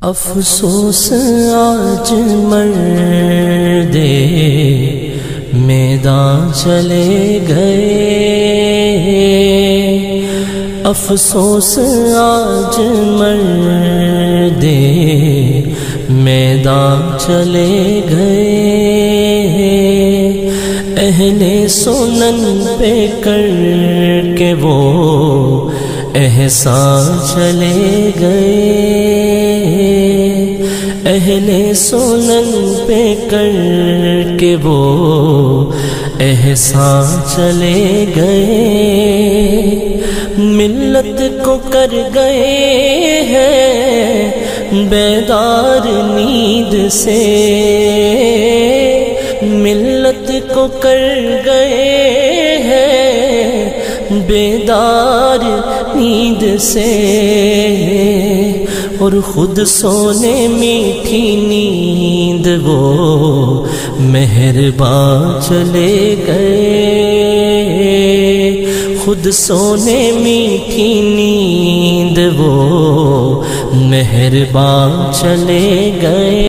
افسوس آج مرد میدان چلے گئے، افسوس آج مرد میدان چلے گئے، اہل سنن پہ کر کے وہ احسان چلے گئے، اہل سنن پہ کر کے وہ احسان چلے گئے، ملت کو کر گئے ہیں بیدار نیند سے، ملت کو کر گئے ہیں بیدار نیند سے، اور خود سونے میٹھی نیند وہ مہربان چلے گئے، خود سونے میٹھی نیند وہ مہربان چلے گئے۔